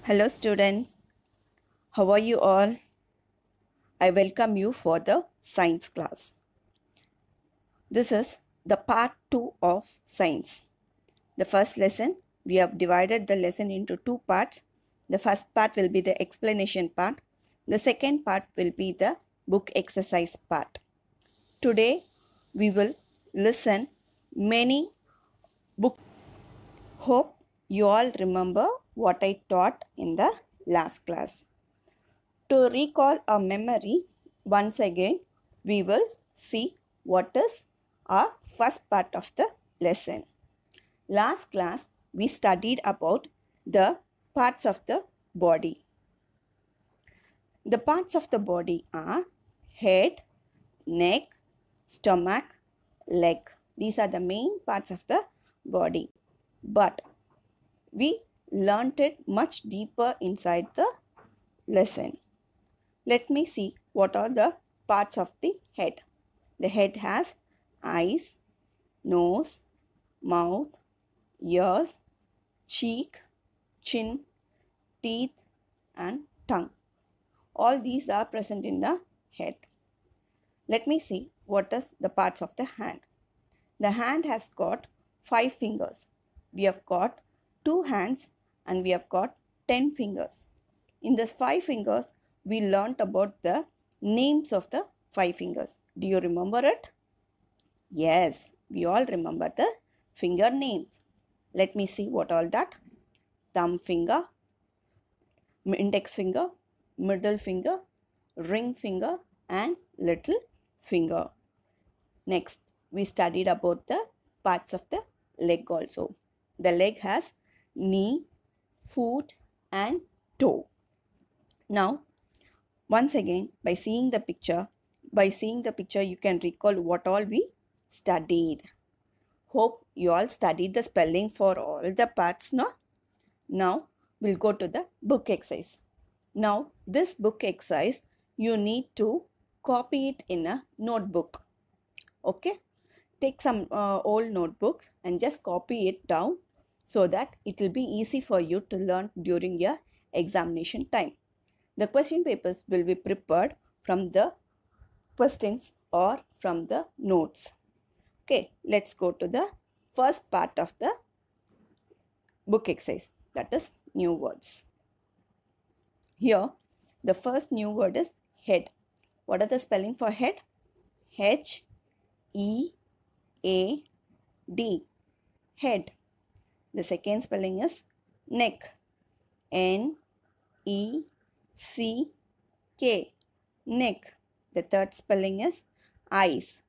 Hello students, how are you all? I welcome you for the science class. This is the part 2 of science. The first lesson, we have divided the lesson into two parts. The first part will be the explanation part. The second part will be the book exercise part. Today we will listen many book. Hope you all remember what I taught in the last class. To recall our memory, once again, we will see what is our first part of the lesson. Last class, we studied about the parts of the body. The parts of the body are head, neck, stomach, leg. These are the main parts of the body. But we learnt it much deeper inside the lesson. Let me see what are the parts of the head. The head has eyes, nose, mouth, ears, cheek, chin, teeth and tongue. All these are present in the head. Let me see what is the parts of the hand. The hand has got 5 fingers. We have got 2 hands and we have got 10 fingers. In these 5 fingers, we learnt about the names of the 5 fingers. Do you remember it? Yes, we all remember the finger names. Let me see what all that. Thumb finger, index finger, middle finger, ring finger and little finger. Next, we studied about the parts of the leg also. The leg has knee, foot and toe. Now, once again, by seeing the picture, you can recall what all we studied. Hope you all studied the spelling for all the parts, no? Now, we'll go to the book exercise. Now, this book exercise, you need to copy it in a notebook. Okay? Take some old notebooks and just copy it down so that it will be easy for you to learn during your examination time. The question papers will be prepared from the questions or from the notes. Okay, let's go to the first part of the book exercise, that is new words. Here, the first new word is head. What are the spelling for head? H-E-A-D, head. The second spelling is neck. N-E-C-K, neck. The third spelling is eyes.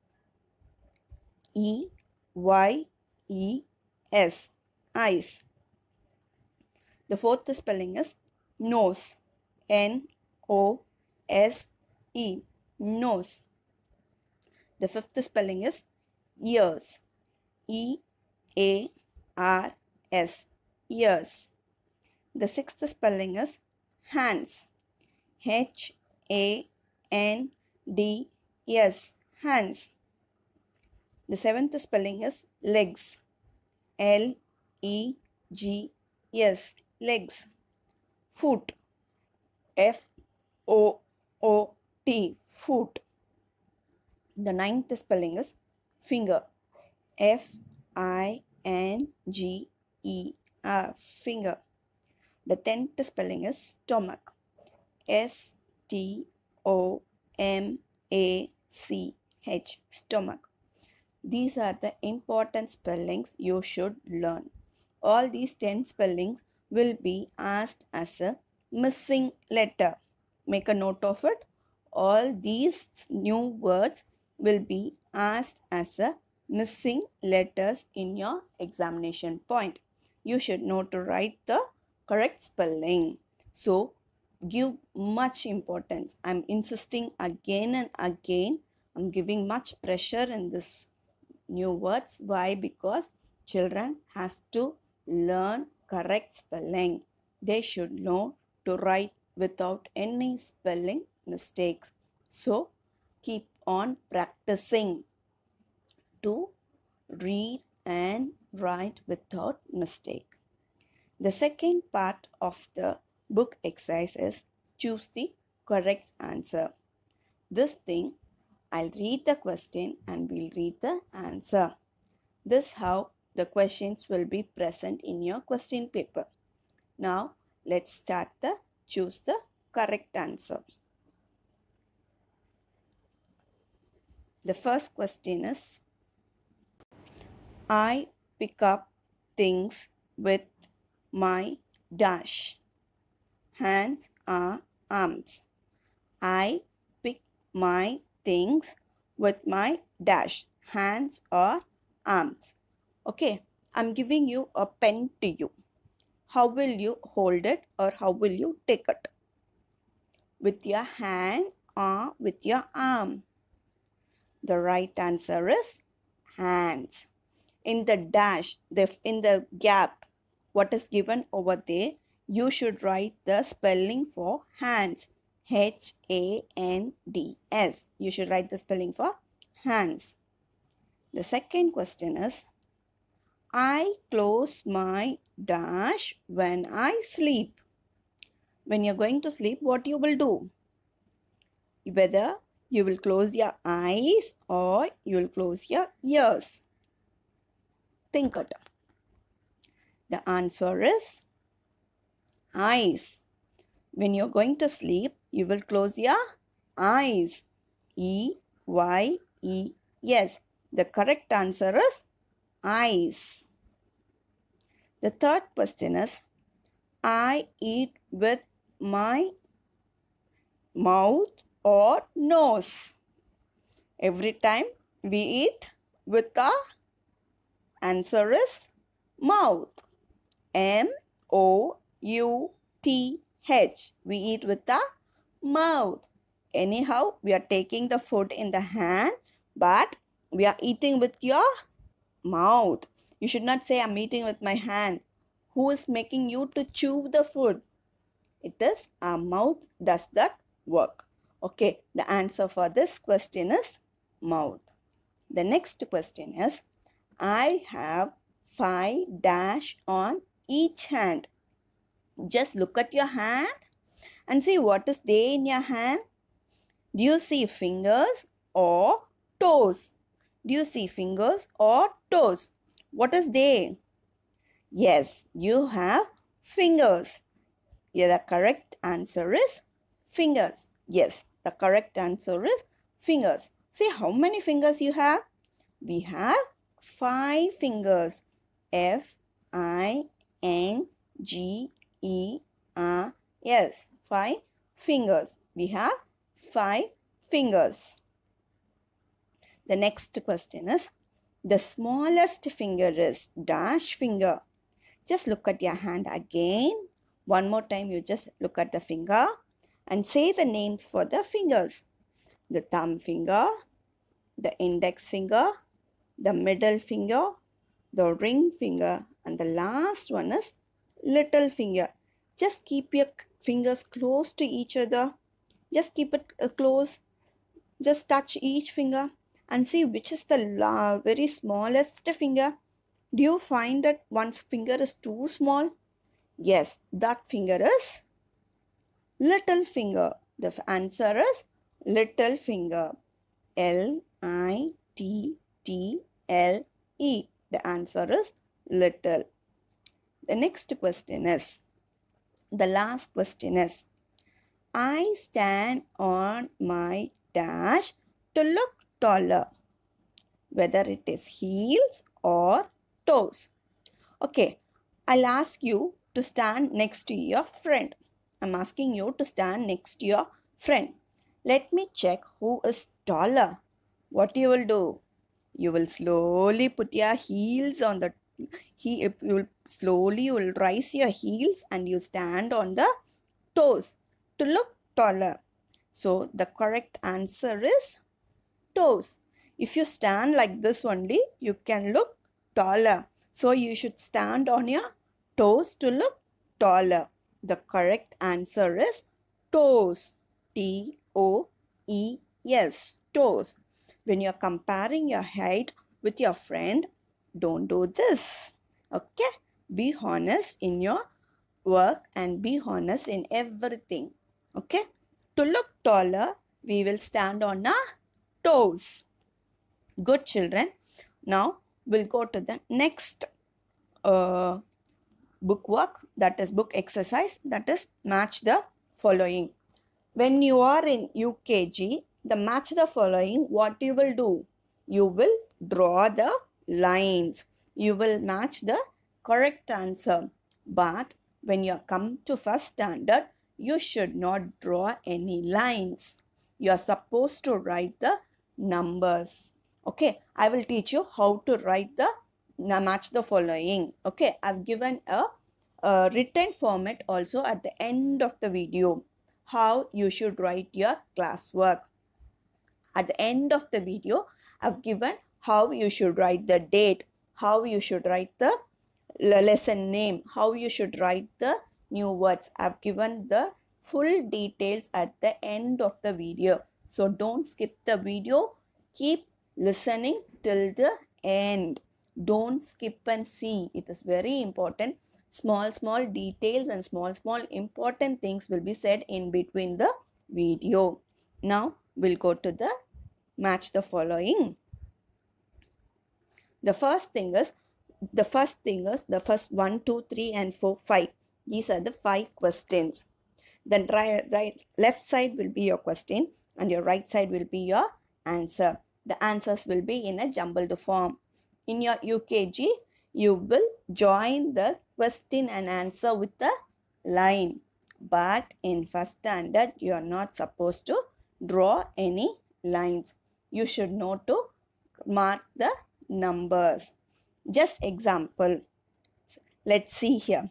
E-Y-E-S, eyes. The fourth spelling is nose. N-O-S-E, nose. The fifth spelling is ears. E-A-R-S, ears. The sixth spelling is hands. H-A-N-D-S, hands. The seventh spelling is legs. L-E-G-S, legs. Foot. F-O-O-T, foot. The ninth spelling is finger. F-I-N-G-E-R, finger. The 10th spelling is stomach. S-T-O-M-A-C-H, stomach. These are the important spellings you should learn. All these 10 spellings will be asked as a missing letter. Make a note of it. All these new words will be asked as a missing letters in your examination point. You should know to write the correct spelling. So, give much importance. I'm insisting again and again. I'm giving much pressure in this new words. Why? Because children has to learn correct spelling. They should know to write without any spelling mistakes. So, keep on practicing to read and write without mistake. The second part of the book exercise is choose the correct answer. This thing, I'll read the question and we'll read the answer. This how the questions will be present in your question paper. Now, let's start the choose the correct answer. The first question is, I pick up things with my dash. Hands are arms. I pick my things with my dash. Hands or arms. Okay, I'm giving you a pen to you. How will you hold it or how will you take it? With your hand or with your arm? The right answer is hands. In the dash, in the gap, what is given over there, you should write the spelling for hands. H-A-N-D-S. You should write the spelling for hands. The second question is, I close my dash when I sleep. When you're going to sleep, what you will do? Whether you will close your eyes or you will close your ears. Think it. The answer is eyes. When you're going to sleep, you will close your eyes. E-Y-E-S. The correct answer is eyes. The third question is, I eat with my mouth or nose. Every time we eat with our answer is mouth. M-O-U-T-H. We eat with the mouth. Anyhow, we are taking the food in the hand, but we are eating with your mouth. You should not say, I'm eating with my hand. Who is making you to chew the food? It is our mouth does that work. Okay, the answer for this question is mouth. The next question is, I have 5 dash on each hand. Just look at your hand and see what is there in your hand. Do you see fingers or toes? Do you see fingers or toes? What is there? Yes, you have fingers. Yeah, the correct answer is fingers. Yes, the correct answer is fingers. See how many fingers you have? We have 5 fingers. F-I-N-G-E-R-S. 5 fingers. We have 5 fingers. The next question is, the smallest finger is dash finger. Just look at your hand again. One more time, you just look at the finger and say the names for the fingers. The thumb finger, the index finger, the middle finger, the ring finger, and the last one is little finger. Just keep your fingers close to each other. Just keep it close. Just touch each finger and see which is the very smallest finger. Do you find that one's finger is too small? Yes, that finger is little finger. The answer is little finger. L-I-T-T-L-E. The answer is little. The next question is, the last question is, I stand on my dash to look taller. Whether it is heels or toes. Okay, I'll ask you to stand next to your friend. I'm asking you to stand next to your friend. Let me check who is taller. What you will do? You will slowly put your heels on the you will raise your heels and you stand on the toes to look taller. So the correct answer is toes. If you stand like this only, you can look taller. So you should stand on your toes to look taller. The correct answer is toes. T-O-E-S. Toes. When you're comparing your height with your friend, don't do this. Okay? Be honest in your work and be honest in everything. Okay? To look taller, we will stand on our toes. Good children. Now we'll go to the next book work, that is book exercise, that is match the following. When you are in UKG, the match the following, what you will do? You will draw the lines. You will match the correct answer. But when you come to first standard, you should not draw any lines. You are supposed to write the numbers. Okay, I will teach you how to write the match the following. Okay, I've given a written format also at the end of the video, how you should write your classwork. At the end of the video, I've given how you should write the date, how you should write the lesson name, how you should write the new words. I've given the full details at the end of the video. So don't skip the video. Keep listening till the end. Don't skip and see. It is very important. Small details and small important things will be said in between the video. Now we'll go to the match the following. The first 1, 2, 3 and 4, 5. These are the 5 questions. Then left side will be your question and your right side will be your answer. The answers will be in a jumbled form. In your UKG, you will join the question and answer with the line. But in first standard, you are not supposed to draw any lines. You should know to mark the numbers. Just example. Let's see here.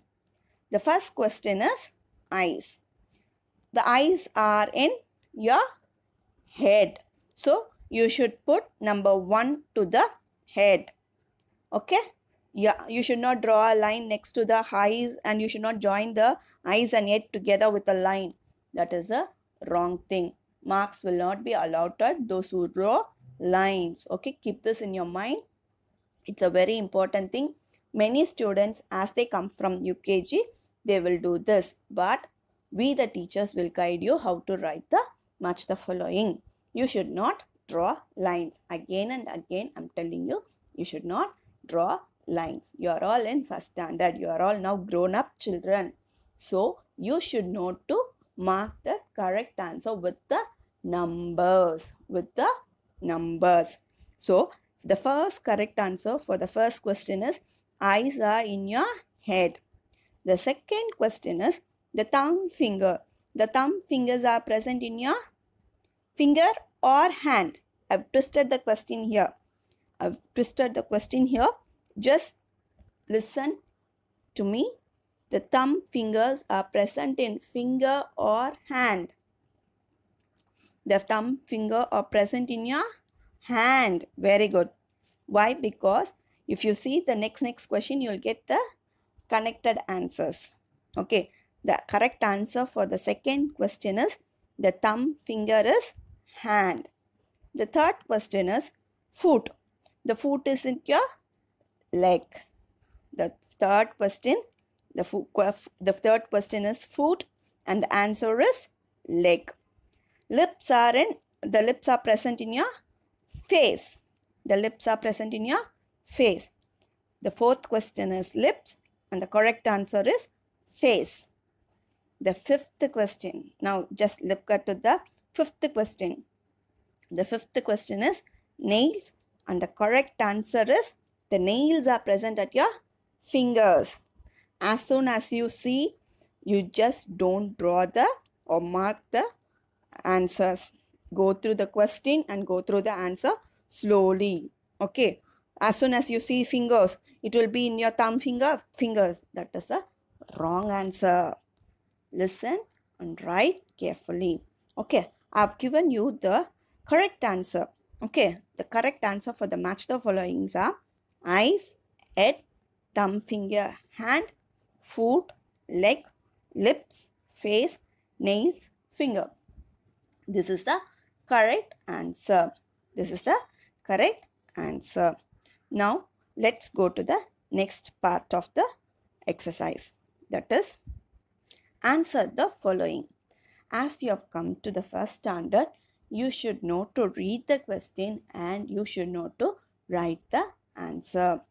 The first question is eyes. The eyes are in your head. So, you should put number 1 to the head. Okay? Yeah, you should not draw a line next to the eyes and you should not join the eyes and head together with a line. That is a wrong thing. Marks will not be allotted those who draw lines. Okay? Keep this in your mind. It's a very important thing. Many students, as they come from UKG, they will do this. But we, the teachers, will guide you how to write the match the following. You should not draw lines. Again and again, I'm telling you, you should not draw lines. You are all in first standard. You are all now grown up children. So, you should know to mark the correct answer with the numbers. So, the first correct answer for the first question is eyes are in your head. The second question is the thumb finger. The thumb fingers are present in your finger or hand. I've twisted the question here. Just listen to me. The thumb fingers are present in finger or hand. The thumb finger are present in your hand. Very good. Why? Because if you see the next question, you will get the connected answers. Okay. The correct answer for the second question is the thumb finger is hand. The third question is foot. The foot is in your leg. The third question is foot and the answer is leg. The lips are present in your face. The fourth question is lips and the correct answer is face. The fifth question. Now just look at the fifth question. The fifth question is nails and the correct answer is the nails are present at your fingers. As soon as you see, you just don't draw or mark the answers. Go through the question and go through the answer slowly. Okay. As soon as you see fingers, it will be in your thumb fingers. That is a wrong answer. Listen and write carefully. Okay. I've given you the correct answer. Okay. The correct answer for the match the followings are eyes, head, thumb finger, hand, foot, leg, lips, face, nails, finger. This is the correct answer. Now, let's go to the next part of the exercise. That is Answer the following. As you have come to the first standard, you should know to read the question and you should know to write the answer.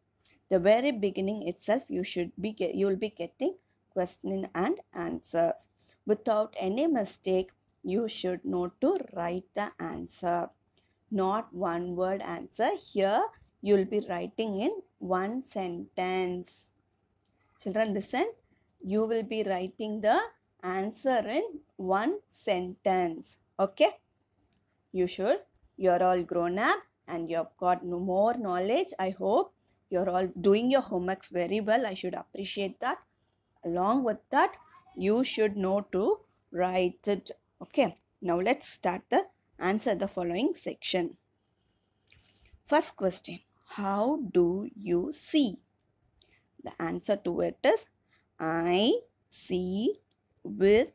The very beginning itself, you will be getting question and answers. Without any mistake, you should know to write the answer. Not one word answer. Here, you will be writing in one sentence. Children, listen. You will be writing the answer in one sentence. Okay? You're all grown up and you have got no more knowledge. I hope you're all doing your homeworks very well. I should appreciate that. Along with that, you should know to write it. Okay? Now let's start the answer the following section. First question. How do you see? The answer to it is I see with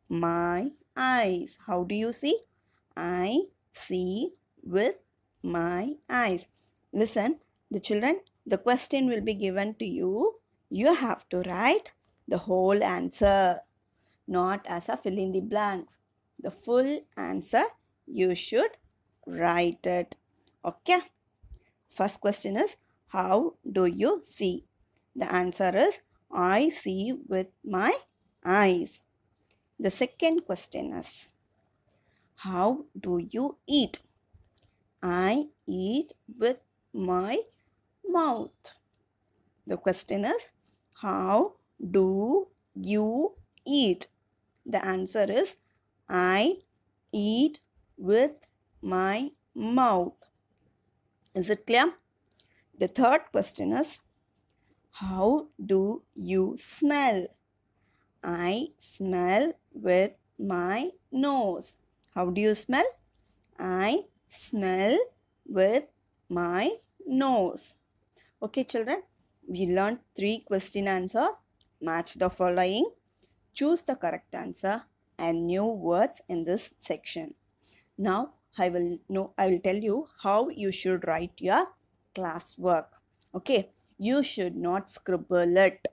my eyes. How do you see? I see with my eyes. Listen, the children, the question will be given to you. You have to write the whole answer, not as a fill in the blanks. The full answer you should write it. Okay. First question is, how do you see? The answer is, I see with my eyes. The second question is, how do you eat? I eat with my mouth. The question is, how do you eat? The answer is, I eat with my mouth. Is it clear? The third question is, how do you smell? I smell with my nose. How do you smell? I smell with my nose. Okay, children, we learned 3 question answer. Match the following. Choose the correct answer and new words in this section. Now, I will tell you how you should write your classwork. Okay, you should not scribble it.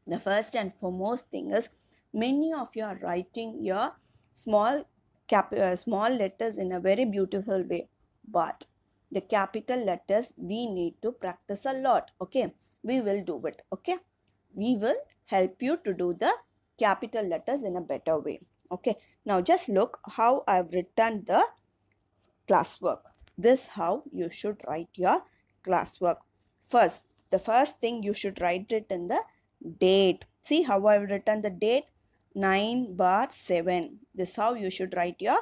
The first and foremost thing is, many of you are writing your small letters in a very beautiful way, but the capital letters we need to practice a lot. Okay, we will do it. Okay, we will help you to do the capital letters in a better way. Okay, now just look how I've written the classwork. This is how you should write your classwork. First, the first thing you should write it in the date. See how I've written the date? 9/7. This is how you should write your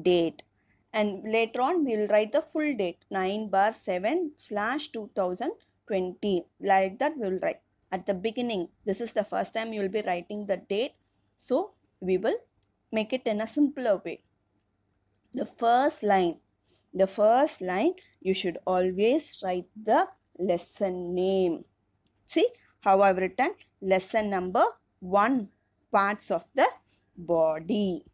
date. And later on, we will write the full date. 9/7/2020. Like that we will write. At the beginning, this is the first time you will be writing the date. So, we will make it in a simpler way. The first line, you should always write the lesson name. See how I've written lesson number 1, parts of the body.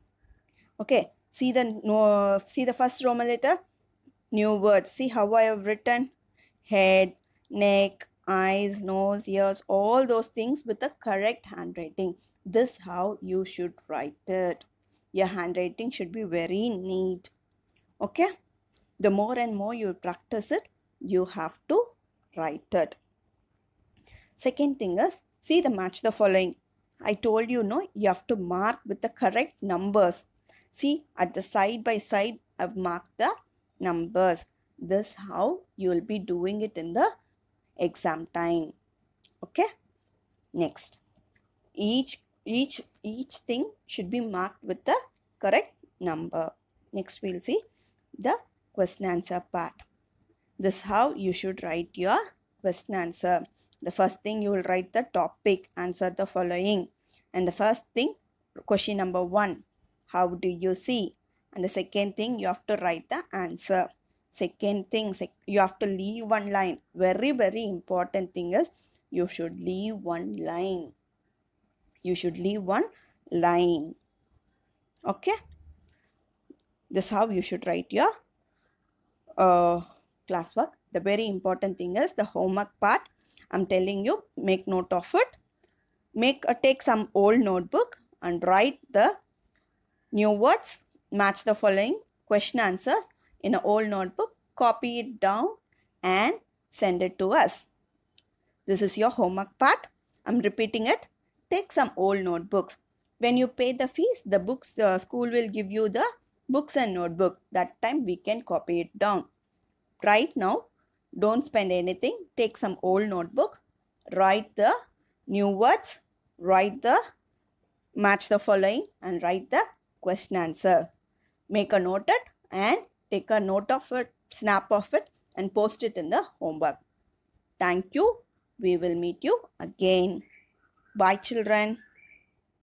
Okay, see the first Roman letter, new words. See how I have written head, neck, eyes, nose, ears, all those things with the correct handwriting. This is how you should write it. Your handwriting should be very neat. Okay, the more and more you practice it, you have to write it. Second thing is, see the match the following. I told you, no, you have to mark with the correct numbers. See, at the side by side, I've marked the numbers. This is how you will be doing it in the exam time. Okay. Next, each thing should be marked with the correct number. Next, we'll see the question answer part. This is how you should write your question answer. The first thing you will write the topic, answer the following. And the first thing, question number 1, how do you see? And the second thing, you have to write the answer. Second thing, you have to leave one line. Very, very important thing is, you should leave one line. You should leave one line. Okay. This is how you should write your classwork. The very important thing is the homework part. I'm telling you, make note of it. Take some old notebook and write the new words, match the following question answer in an old notebook, copy it down and send it to us. This is your homework part. I'm repeating it. Take some old notebooks. When you pay the fees, the school will give you the books and notebook. That time we can copy it down. Right now, don't spend anything. Take some old notebook. Write the new words. Match the following and write the question answer. Make a note it and take a note of it, snap of it and post it in the homework. Thank you. We will meet you again. Bye children.